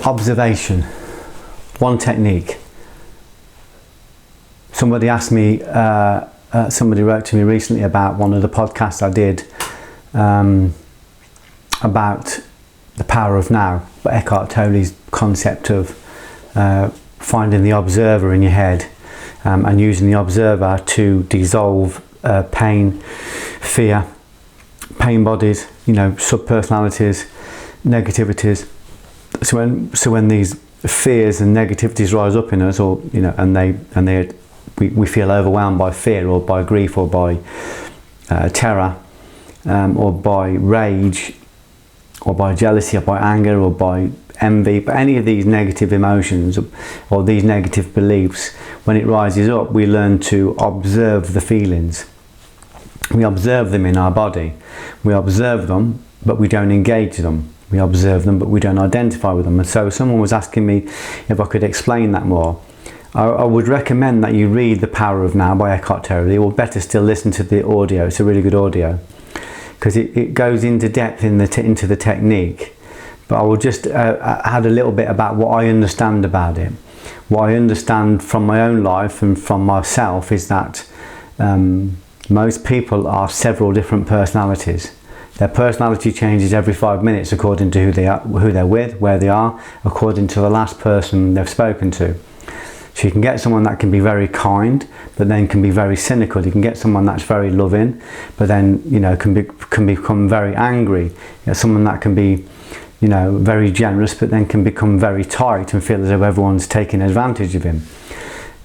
Observation, one technique. Somebody asked me, somebody wrote to me recently about one of the podcasts I did about the power of now, but Eckhart Tolle's concept of finding the observer in your head and using the observer to dissolve pain, fear, pain bodies, subpersonalities, negativities. So when these fears and negativities rise up in us, or we feel overwhelmed by fear or by grief or by terror or by rage or by jealousy or by anger or by envy, but any of these negative emotions or these negative beliefs, when it rises up, we learn to observe the feelings. We observe them in our body. We observe them, but we don't engage them. We observe them, but we don't identify with them. And so someone was asking me if I could explain that more. I would recommend that you read The Power of Now by Eckhart Tolle, or better still listen to the audio. It's a really good audio because it goes into depth into the technique. But I will just add a little bit about what I understand about it. What I understand from my own life and from myself is that most people are several different personalities. Their personality changes every 5 minutes according to who they are, who they're with, where they are, according to the last person they've spoken to. So you can get someone that can be very kind, but then can be very cynical. You can get someone that's very loving, but then can become very angry. You get someone that can be very generous, but then can become very tight and feel as though everyone's taking advantage of him.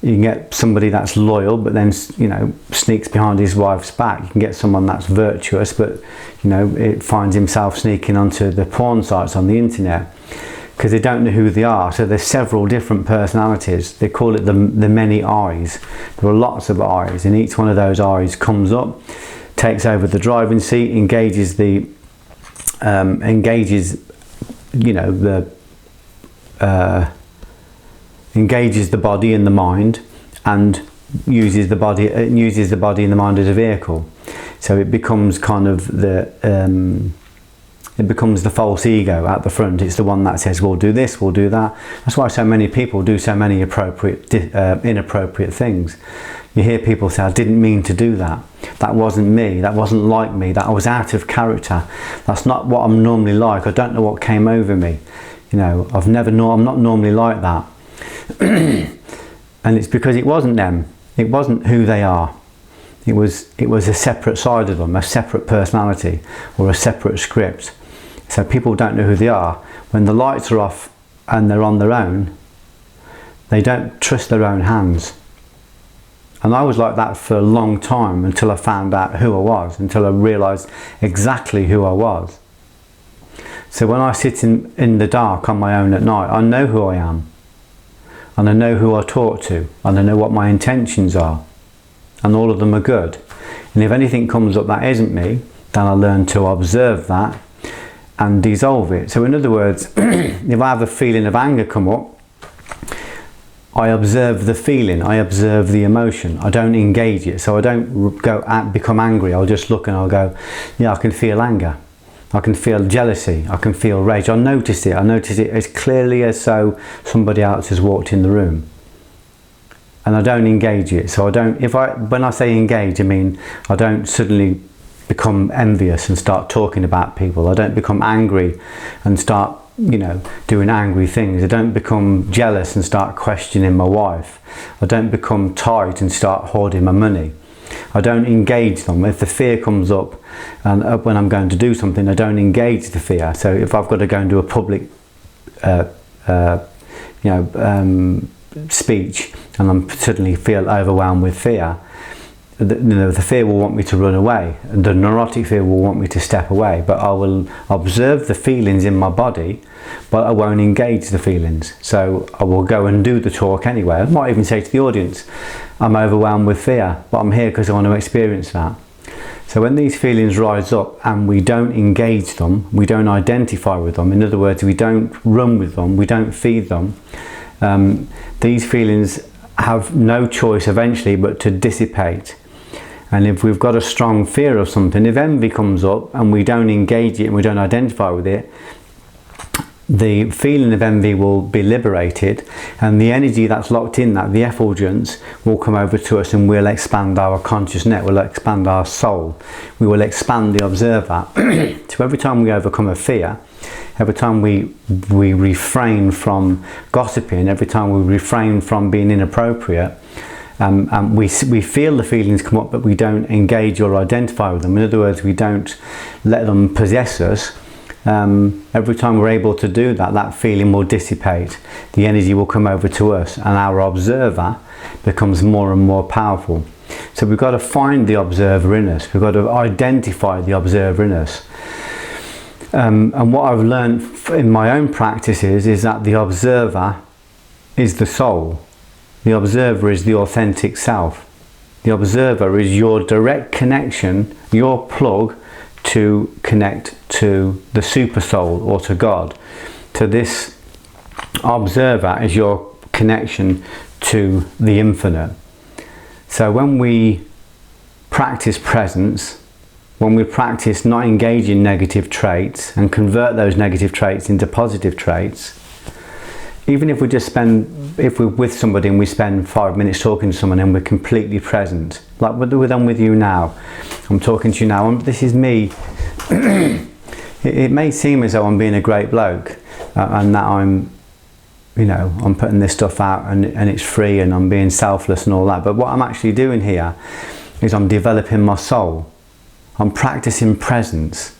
You can get somebody that's loyal, but then sneaks behind his wife's back. You can get someone that's virtuous, but it finds himself sneaking onto the porn sites on the internet because they don't know who they are. So there's several different personalities. They call it the many eyes. There are lots of eyes, and each one of those eyes comes up, takes over the driving seat, engages the body and the mind, and uses the body and the mind as a vehicle. So it becomes kind of the false ego at the front. It's the one that says, we'll do this, we'll do that. That's why so many people do so many inappropriate things. You hear people say, I didn't mean to do that. That wasn't me. That wasn't like me. That I was out of character. That's not what I'm normally like. I don't know what came over me. I'm not normally like that. And it's because it wasn't them. It wasn't who they are. It was a separate side of them, a separate personality or a separate script. So people don't know who they are. When the lights are off and they're on their own, they don't trust their own hands. And I was like that for a long time until I found out who I was, until I realised exactly who I was. So when I sit in the dark on my own at night, I know who I am. And I know who I talk to, and I know what my intentions are, and all of them are good. And if anything comes up that isn't me, then I learn to observe that and dissolve it. So in other words, if I have a feeling of anger come up, I observe the feeling, I observe the emotion, I don't engage it. So I don't become angry. I'll just look and I'll go, yeah, I can feel anger. I can feel jealousy, I can feel rage. I notice it as clearly as so somebody else has walked in the room. And I don't engage it. So when I say engage, I mean, I don't suddenly become envious and start talking about people. I don't become angry and start, doing angry things. I don't become jealous and start questioning my wife. I don't become tight and start hoarding my money. I don't engage them. If the fear comes up and when I'm going to do something, I don't engage the fear. So if I've got to go and do a public speech and I'm suddenly feel overwhelmed with fear, the fear will want me to run away. The neurotic fear will want me to step away, but I will observe the feelings in my body, but I won't engage the feelings. So I will go and do the talk anyway. I might even say to the audience, I'm overwhelmed with fear, but I'm here because I want to experience that. So when these feelings rise up and we don't engage them, we don't identify with them, in other words, we don't run with them, we don't feed them, these feelings have no choice eventually but to dissipate. And if we've got a strong fear of something, if envy comes up and we don't engage it and we don't identify with it, the feeling of envy will be liberated, and the energy that's locked in that, the effulgence, will come over to us, and we'll expand our conscious net, we'll expand our soul, we will expand the observer. So every time we overcome a fear, every time we refrain from gossiping, every time we refrain from being inappropriate, we feel the feelings come up, but we don't engage or identify with them. In other words, we don't let them possess us. Every time we're able to do that, that feeling will dissipate, the energy will come over to us, and our observer becomes more and more powerful. So we've got to find the observer in us, we've got to identify the observer in us. And what I've learned in my own practices is that the observer is the soul. The observer is the authentic self. The observer is your direct connection, your plug to connect to the super soul or to God. So this observer is your connection to the infinite. So when we practice presence, when we practice not engaging negative traits and convert those negative traits into positive traits, even if we're with somebody and we spend 5 minutes talking to someone and we're completely present, like I'm with you now, I'm talking to you now, this is me. It may seem as though I'm being a great bloke and that I'm putting this stuff out and it's free and I'm being selfless and all that, but what I'm actually doing here is I'm developing my soul. I'm practicing presence.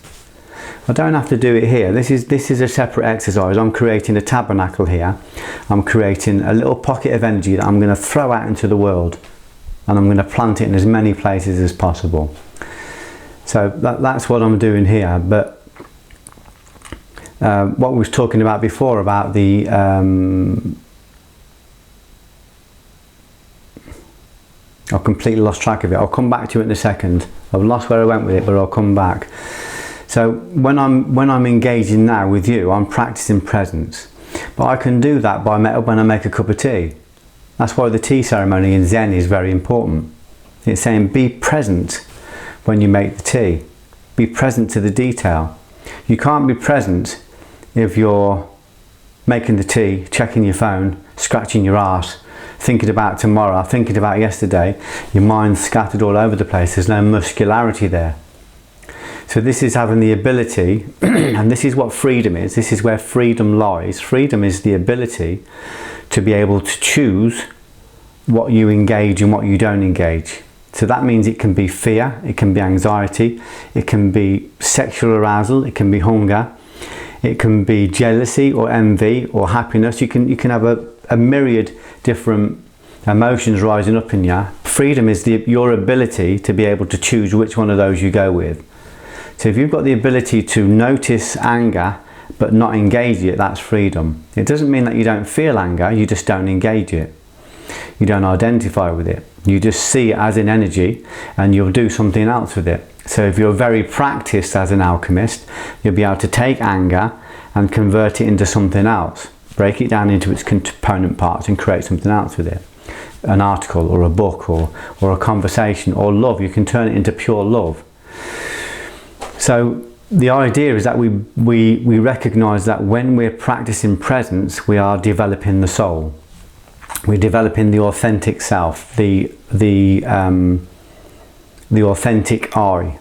I don't have to do it here. This is a separate exercise. I'm creating a tabernacle here. I'm creating a little pocket of energy that I'm going to throw out into the world, and I'm going to plant it in as many places as possible. So that's what I'm doing here. But what we was talking about before about the I've completely lost track of it. I'll come back to it in a second. I've lost where I went with it, but I'll come back. So when I'm engaging now with you, I'm practicing presence. But I can do that when I make a cup of tea. That's why the tea ceremony in Zen is very important. It's saying be present when you make the tea. Be present to the detail. You can't be present if you're making the tea, checking your phone, scratching your arse, thinking about tomorrow, thinking about yesterday. Your mind's scattered all over the place. There's no muscularity there. So this is having the ability, and this is what freedom is. This is where freedom lies. Freedom is the ability to be able to choose what you engage and what you don't engage. So that means it can be fear, it can be anxiety, it can be sexual arousal, it can be hunger, it can be jealousy or envy or happiness. You can have a myriad different emotions rising up in you. Freedom is your ability to be able to choose which one of those you go with. So if you've got the ability to notice anger but not engage it, that's freedom. It doesn't mean that you don't feel anger, you just don't engage it. You don't identify with it. You just see it as an energy and you'll do something else with it. So if you're very practiced as an alchemist, you'll be able to take anger and convert it into something else. Break it down into its component parts and create something else with it. An article or a book or a conversation or love. You can turn it into pure love. So the idea is that we recognize that when we're practicing presence, we are developing the soul. We're developing the authentic self, the authentic I,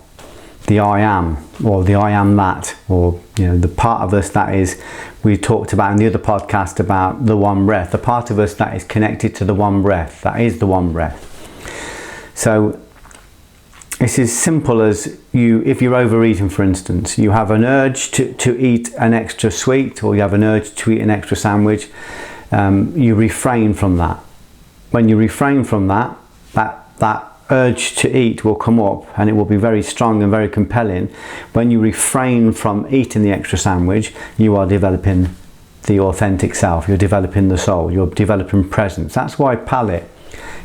the I am, or the I am that, or the part of us that is, we talked about in the other podcast about the one breath, the part of us that is connected to the one breath, that is the one breath. So it's as simple as if you're overeating, for instance, you have an urge to eat an extra sweet, or you have an urge to eat an extra sandwich, you refrain from that. When you refrain from that urge to eat will come up and it will be very strong and very compelling. When you refrain from eating the extra sandwich, you are developing the authentic self, you're developing the soul, you're developing presence. That's why palate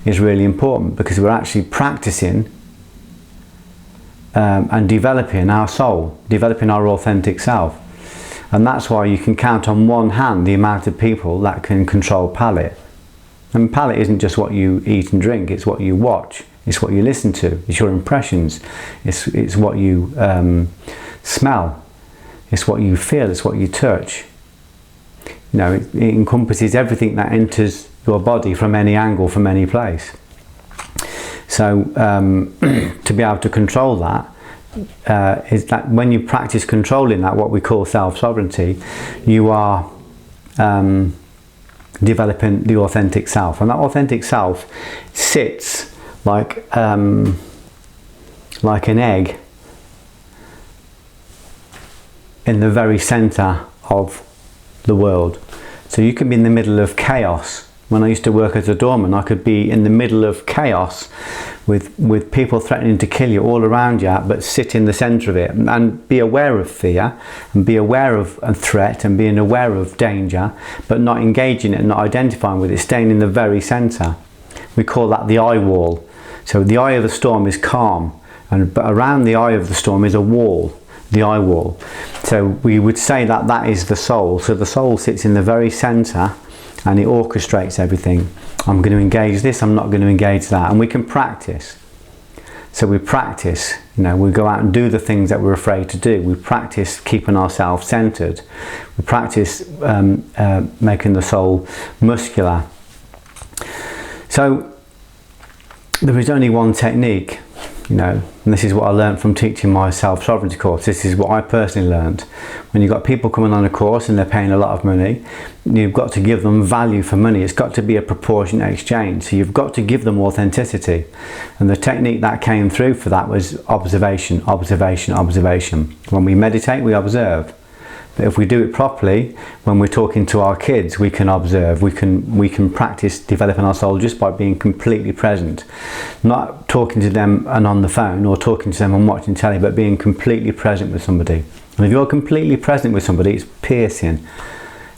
is really important, because we're actually practicing and developing our soul, developing our authentic self. And that's why you can count on one hand the amount of people that can control palate. And palate isn't just what you eat and drink, it's what you watch, it's what you listen to, it's your impressions, it's what you smell, it's what you feel, it's what you touch. You know, it encompasses everything that enters your body from any angle, from any place. So to be able to control that, is that when you practice controlling that, what we call self-sovereignty, you are developing the authentic self, and that authentic self sits like an egg in the very center of the world. So you can be in the middle of chaos. When I used to work as a doorman, I could be in the middle of chaos with people threatening to kill you all around you, but sit in the center of it and be aware of fear and be aware of a threat and being aware of danger, but not engaging it, not identifying with it, staying in the very center. We call that the eye wall. So the eye of the storm is calm, but around the eye of the storm is a wall, the eye wall. So we would say that that is the soul. So the soul sits in the very center and it orchestrates everything. I'm going to engage this, I'm not going to engage that. And we can practice. So we practice, you know, we go out and do the things that we're afraid to do. We practice keeping ourselves centered. We practice making the soul muscular. So there is only one technique, you know, and this is what I learned from teaching my self-sovereignty course. This is what I personally learned. When you've got people coming on a course and they're paying a lot of money, you've got to give them value for money. It's got to be a proportionate exchange. So you've got to give them authenticity. And the technique that came through for that was observation, observation, observation. When we meditate, we observe. But if we do it properly, when we're talking to our kids, we can observe, we can practice developing our soul just by being completely present. Not talking to them and on the phone, or talking to them and watching telly, but being completely present with somebody. And if you're completely present with somebody, it's piercing.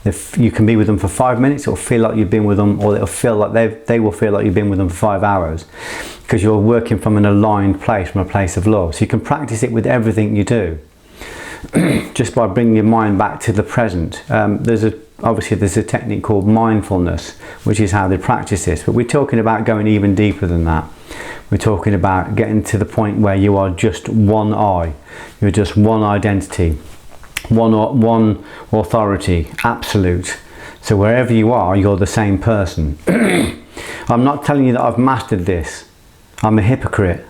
If you can be with them for 5 minutes, it'll feel like you've been with them, or it'll feel like they will feel like you've been with them for 5 hours, because you're working from an aligned place, from a place of love. So you can practice it with everything you do. Just by bringing your mind back to the present. Obviously there's a technique called mindfulness, which is how they practice this, but we're talking about going even deeper than that. We're talking about getting to the point where you are just one I, you're just one identity, one authority, absolute. So wherever you are, you're the same person. I'm not telling you that I've mastered this. I'm a hypocrite.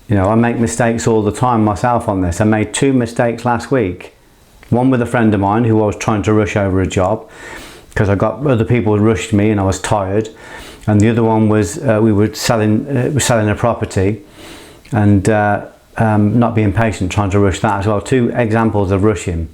You know, I make mistakes all the time myself on this. I made 2 mistakes last week. One with a friend of mine who I was trying to rush over a job because I got other people who rushed me and I was tired. And the other one was we were selling a property and not being patient, trying to rush that as well. 2 examples of rushing.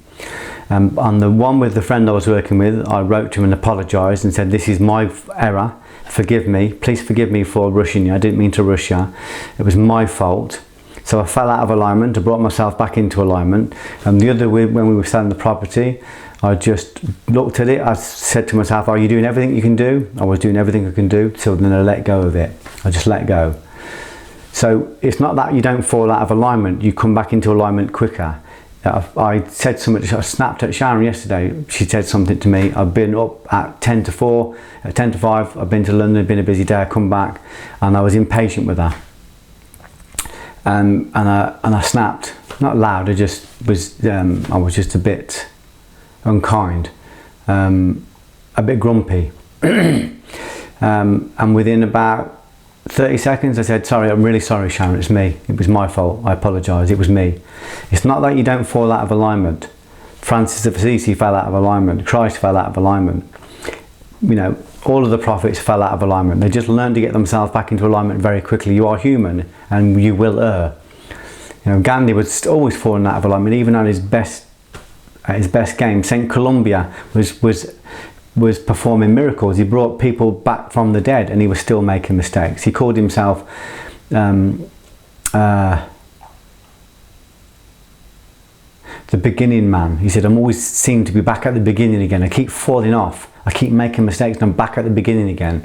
On the one with the friend I was working with, I wrote to him and apologised and said, this is my error. Forgive me, please forgive me for rushing you. I didn't mean to rush you. It was my fault. So I fell out of alignment. I brought myself back into alignment. And the other, when we were selling the property, I just looked at it. I said to myself, are you doing everything you can do? I was doing everything I can do. So then I let go of it. I just let go. So it's not that you don't fall out of alignment. You come back into alignment quicker. I said something, I snapped at Sharon yesterday. She said something to me. I've been up at 10 to 4, at 10 to 5. I've been to London, been a busy day. I come back and I was impatient with her. And I snapped, not loud. I just was, I was just a bit unkind, a bit grumpy. And within about 30 seconds I said, sorry, I'm really sorry Sharon, it's me, it was my fault, I apologise, it was me. It's not that you don't fall out of alignment. Francis of Assisi fell out of alignment, Christ fell out of alignment, you know, all of the prophets fell out of alignment. They just learned to get themselves back into alignment very quickly. You are human and you will err. You know, Gandhi was always falling out of alignment, even at his best game. St. Columbia was performing miracles. He brought people back from the dead and he was still making mistakes. He called himself the beginning man. He said, I'm always seem to be back at the beginning again. I keep falling off. I keep making mistakes and I'm back at the beginning again.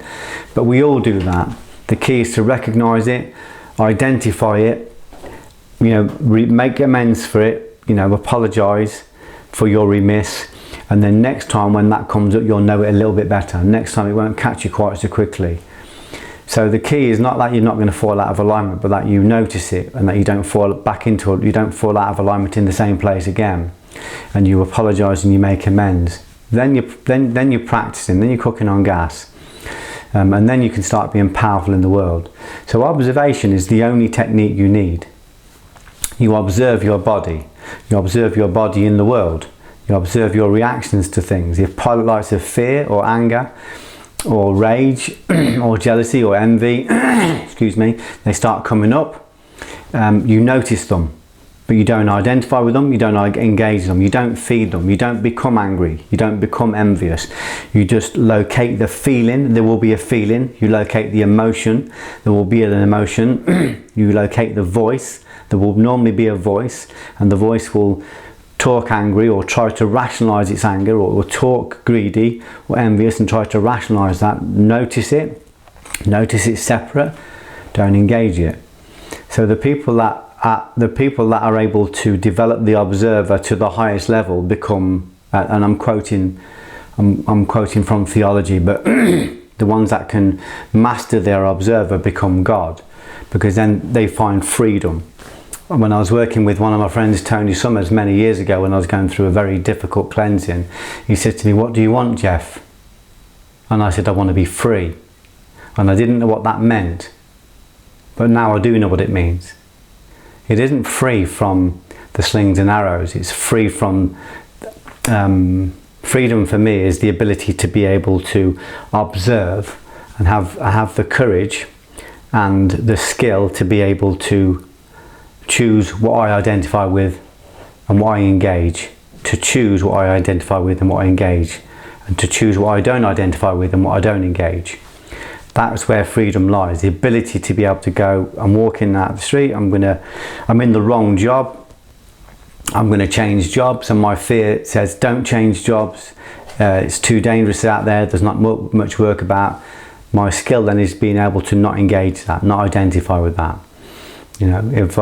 But we all do that. The key is to recognize it, identify it, you know, make amends for it, you know, apologize for your remiss. And then next time when that comes up, you'll know it a little bit better. Next time it won't catch you quite so quickly. So the key is not that you're not going to fall out of alignment, but that you notice it and that you don't fall back into it. You don't fall out of alignment in the same place again. And you apologise and you make amends. then you're practicing, then you're cooking on gas, and then you can start being powerful in the world. So observation is the only technique you need. You observe your body. You observe your body in the world. You observe your reactions to things. If pilot lights of fear or anger or rage or jealousy or envy, excuse me, they start coming up, you notice them, but you don't identify with them, you don't engage them, you don't feed them, you don't become angry, you don't become envious. You just locate the feeling. There will be a feeling. You locate the emotion. There will be an emotion. You locate the voice. There will normally be a voice, and the voice will talk angry or try to rationalize its anger, or talk greedy or envious and try to rationalize that. Notice it. Notice it's separate. Don't engage it. So the people that are able to develop the observer to the highest level become, and I'm quoting from theology, but the ones that can master their observer become God, because then they find freedom. When I was working with one of my friends, Tony Summers, many years ago, when I was going through a very difficult cleansing, he said to me, "What do you want, Geoff?" And I said, "I want to be free." And I didn't know what that meant, but now I do know what it means. It isn't free from the slings and arrows. It's free from, freedom for me is the ability to be able to observe and have the courage and the skill to be able to choose what I identify with and what I engage, to choose what I identify with and what I engage, and to choose what I don't identify with and what I don't engage. That's where freedom lies, the ability to be able to go, I'm walking out the street, I'm in the wrong job, I'm going to change jobs, and my fear says don't change jobs, it's too dangerous out there, there's not much work about. My skill then is being able to not engage that, not identify with that. You know, if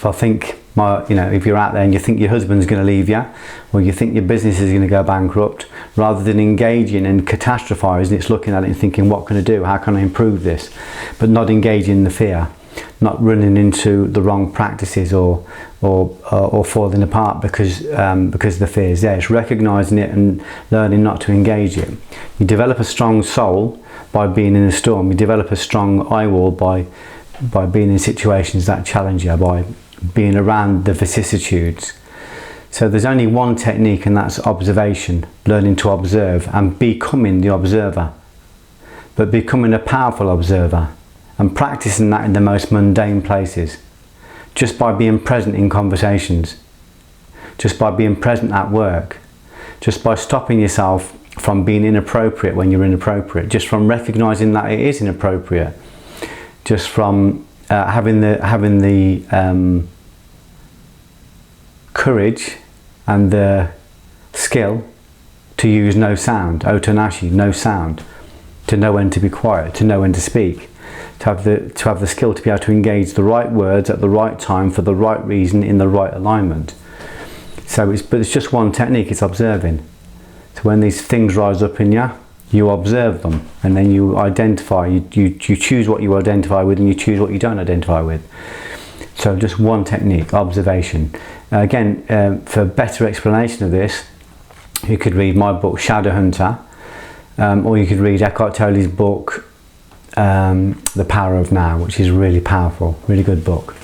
I think if you're out there and you think your husband's going to leave you, or you think your business is going to go bankrupt, rather than engaging and catastrophizing, it's looking at it and thinking, what can I do? How can I improve this? But not engaging the fear, not running into the wrong practices or falling apart because the fear is there. It's recognizing it and learning not to engage it. You develop a strong soul by being in a storm. You develop a strong eye wall by being in situations that challenge you, by being around the vicissitudes. So there's only one technique, and that's observation, learning to observe and becoming the observer, but becoming a powerful observer and practicing that in the most mundane places, just by being present in conversations, just by being present at work, just by stopping yourself from being inappropriate when you're inappropriate, just from recognizing that it is inappropriate, just from having the courage and the skill to use no sound, otonashi, no sound, to know when to be quiet, to know when to speak, to have the skill to be able to engage the right words at the right time for the right reason in the right alignment. So it's just one technique, it's observing. So when these things rise up in you, you observe them, and then you identify, you choose what you identify with, and you choose what you don't identify with. So just one technique, observation. Again, for better explanation of this, you could read my book Shadow Hunter, or you could read Eckhart Tolle's book The Power of Now, which is really powerful, really good book.